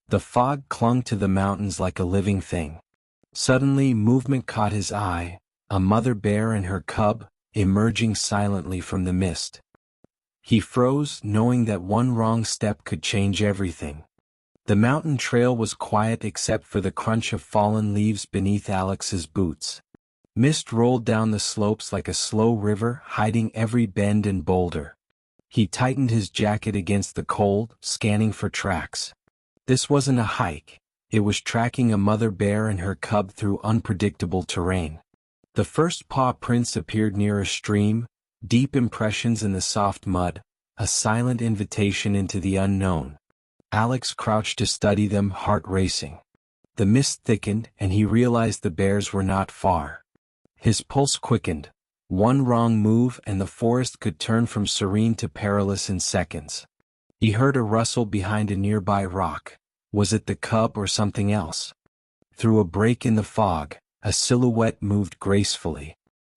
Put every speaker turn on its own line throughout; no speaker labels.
The fog clung to the mountains like a living thing. Suddenly, movement caught his eye, a mother bear and her cub, emerging silently from the mist. He froze, knowing that one wrong step could change everything. The mountain trail was quiet except for the crunch of fallen leaves beneath Alex's boots. Mist rolled down the slopes like a slow river, hiding every bend and boulder. He tightened his jacket against the cold, scanning for tracks. This wasn't a hike. It was tracking a mother bear and her cub through unpredictable terrain. The first paw prints appeared near a stream, deep impressions in the soft mud, a silent invitation into the unknown. Alex crouched to study them, heart racing. The mist thickened, and he realized the bears were not far. His pulse quickened. One wrong move and the forest could turn from serene to perilous in seconds. He heard a rustle behind a nearby rock. Was it the cub or something else? Through a break in the fog, a silhouette moved gracefully.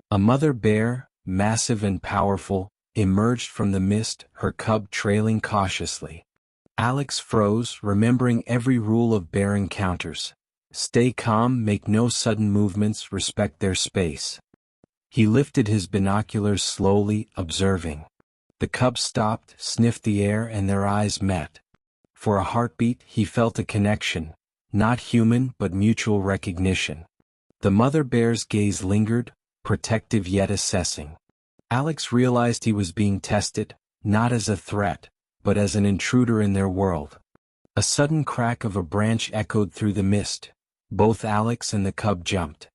A mother bear, massive and powerful, emerged from the mist, her cub trailing cautiously. Alex froze, remembering every rule of bear encounters. Stay calm, make no sudden movements, respect their space. He lifted his binoculars slowly, observing. The cub stopped, sniffed the air, and their eyes met. For a heartbeat, he felt a connection, not human but mutual recognition. The mother bear's gaze lingered, protective yet assessing. Alex realized he was being tested, not as a threat, but as an intruder in their world. A sudden crack of a branch echoed through the mist. Both Alex and the cub jumped.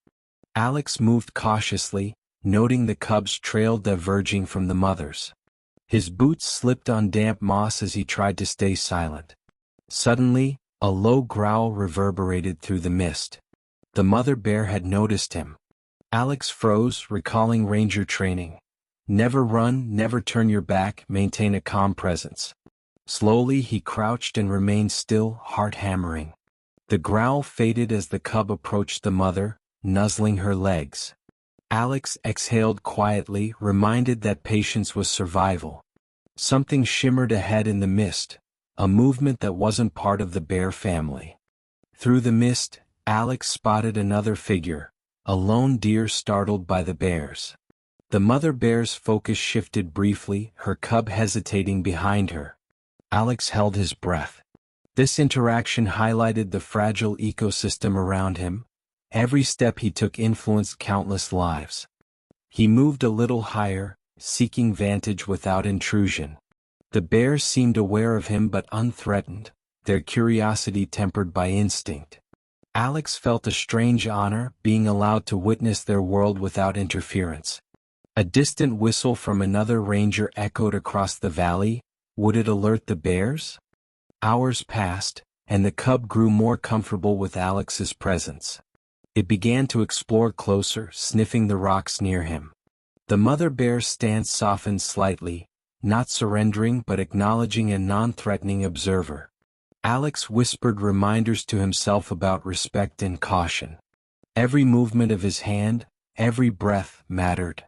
Alex moved cautiously, noting the cub's trail diverging from the mother's. His boots slipped on damp moss as he tried to stay silent. Suddenly, a low growl reverberated through the mist. The mother bear had noticed him. Alex froze, recalling ranger training. Never run, never turn your back, maintain a calm presence. Slowly he crouched and remained still, heart hammering. The growl faded as the cub approached the mother, nuzzling her legs. Alex exhaled quietly, reminded that patience was survival. Something shimmered ahead in the mist, a movement that wasn't part of the bear family. Through the mist, Alex spotted another figure, a lone deer startled by the bears. The mother bear's focus shifted briefly, her cub hesitating behind her. Alex held his breath. This interaction highlighted the fragile ecosystem around him. Every step he took influenced countless lives. He moved a little higher, seeking vantage without intrusion. The bears seemed aware of him but unthreatened, their curiosity tempered by instinct. Alex felt a strange honor, being allowed to witness their world without interference. A distant whistle from another ranger echoed across the valley. Would it alert the bears? Hours passed, and the cub grew more comfortable with Alex's presence. It began to explore closer, sniffing the rocks near him. The mother bear's stance softened slightly, not surrendering but acknowledging a non-threatening observer. Alex whispered reminders to himself about respect and caution. Every movement of his hand, every breath, mattered.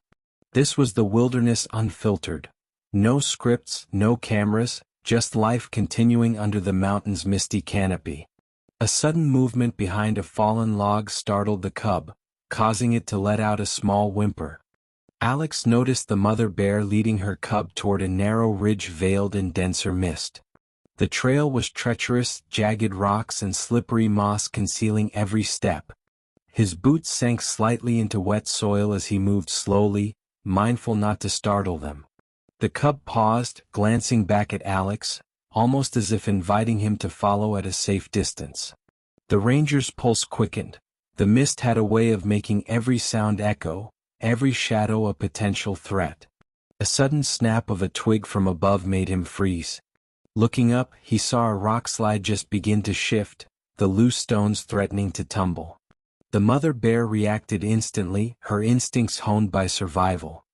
This was the wilderness unfiltered. No scripts, no cameras, just life continuing under the mountain's misty canopy. A sudden movement behind a fallen log startled the cub, causing it to let out a small whimper. Alex noticed the mother bear leading her cub toward a narrow ridge veiled in denser mist. The trail was treacherous, jagged rocks and slippery moss concealing every step. His boots sank slightly into wet soil as he moved slowly, mindful not to startle them. The cub paused, glancing back at Alex, almost as if inviting him to follow at a safe distance. The ranger's pulse quickened. The mist had a way of making every sound echo, every shadow a potential threat. A sudden snap of a twig from above made him freeze. Looking up, he saw a rock slide just begin to shift, the loose stones threatening to tumble. The mother bear reacted instantly, her instincts honed by survival.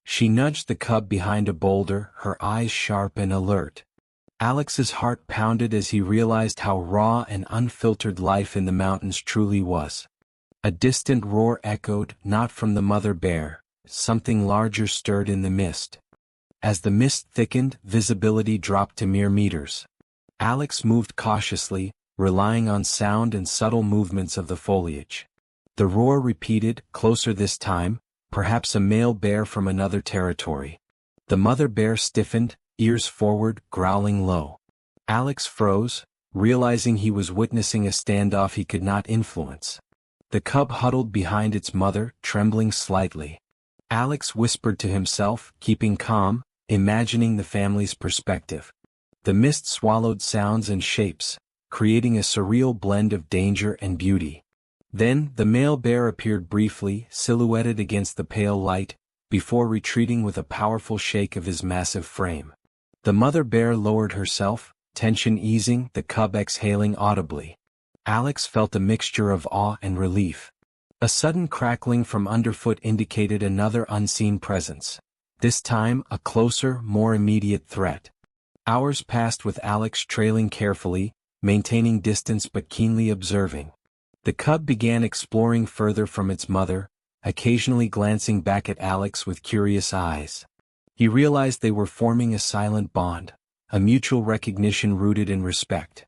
She nudged the cub behind a boulder, her eyes sharp and alert. Alex's heart pounded as he realized how raw and unfiltered life in the mountains truly was. A distant roar echoed, not from the mother bear. Something larger stirred in the mist. As the mist thickened, visibility dropped to mere meters. Alex moved cautiously, relying on sound and subtle movements of the foliage. The roar repeated, closer this time, perhaps a male bear from another territory. The mother bear stiffened, ears forward, growling low. Alex froze, realizing he was witnessing a standoff he could not influence. The cub huddled behind its mother, trembling slightly. Alex whispered to himself, keeping calm, imagining the family's perspective. The mist swallowed sounds and shapes, creating a surreal blend of danger and beauty. Then, the male bear appeared briefly, silhouetted against the pale light, before retreating with a powerful shake of his massive frame. The mother bear lowered herself, tension easing, the cub exhaling audibly. Alex felt a mixture of awe and relief. A sudden crackling from underfoot indicated another unseen presence. This time, a closer, more immediate threat. Hours passed with Alex trailing carefully, maintaining distance but keenly observing. The cub began exploring further from its mother, occasionally glancing back at Alex with curious eyes. He realized they were forming a silent bond, a mutual recognition rooted in respect.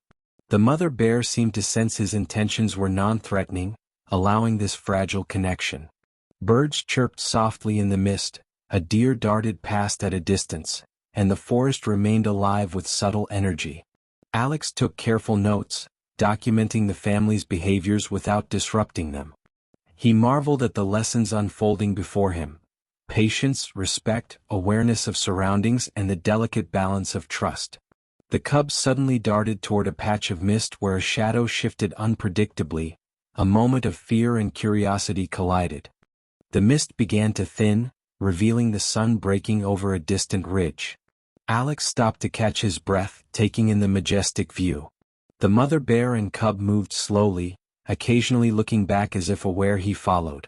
The mother bear seemed to sense his intentions were non-threatening, allowing this fragile connection. Birds chirped softly in the mist, a deer darted past at a distance, and the forest remained alive with subtle energy. Alex took careful notes, documenting the family's behaviors without disrupting them. He marveled at the lessons unfolding before him: patience, respect, awareness of surroundings, and the delicate balance of trust. The cub suddenly darted toward a patch of mist where a shadow shifted unpredictably. A moment of fear and curiosity collided. The mist began to thin, revealing the sun breaking over a distant ridge. Alex stopped to catch his breath, taking in the majestic view. The mother bear and cub moved slowly, occasionally looking back as if aware he followed.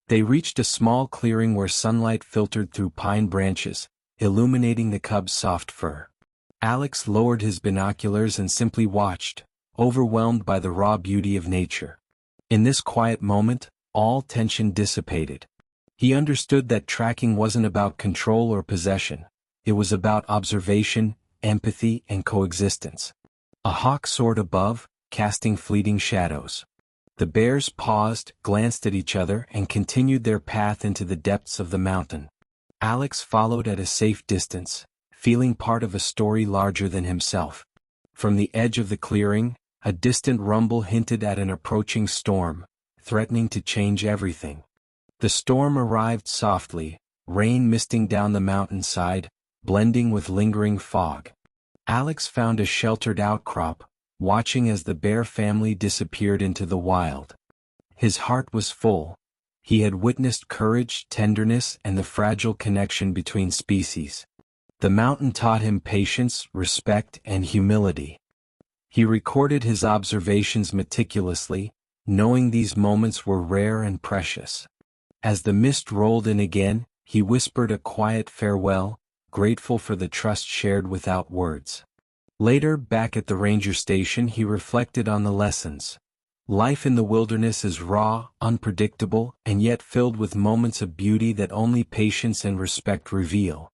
They reached a small clearing where sunlight filtered through pine branches, illuminating the cub's soft fur. Alex lowered his binoculars and simply watched, overwhelmed by the raw beauty of nature. In this quiet moment, all tension dissipated. He understood that tracking wasn't about control or possession. It was about observation, empathy, and coexistence. A hawk soared above, casting fleeting shadows. The bears paused, glanced at each other, and continued their path into the depths of the mountain. Alex followed at a safe distance, feeling part of a story larger than himself. From the edge of the clearing, a distant rumble hinted at an approaching storm, threatening to change everything. The storm arrived softly, rain misting down the mountainside, blending with lingering fog. Alex found a sheltered outcrop, watching as the bear family disappeared into the wild. His heart was full. He had witnessed courage, tenderness, and the fragile connection between species. The mountain taught him patience, respect, and humility. He recorded his observations meticulously, knowing these moments were rare and precious. As the mist rolled in again, he whispered a quiet farewell, grateful for the trust shared without words. Later, back at the ranger station, he reflected on the lessons. Life in the wilderness is raw, unpredictable, and yet filled with moments of beauty that only patience and respect reveal.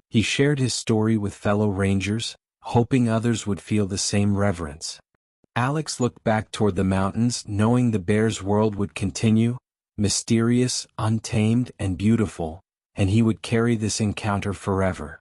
He shared his story with fellow rangers, hoping others would feel the same reverence. Alex looked back toward the mountains, knowing the bear's world would continue, mysterious, untamed, and beautiful, and he would carry this encounter forever.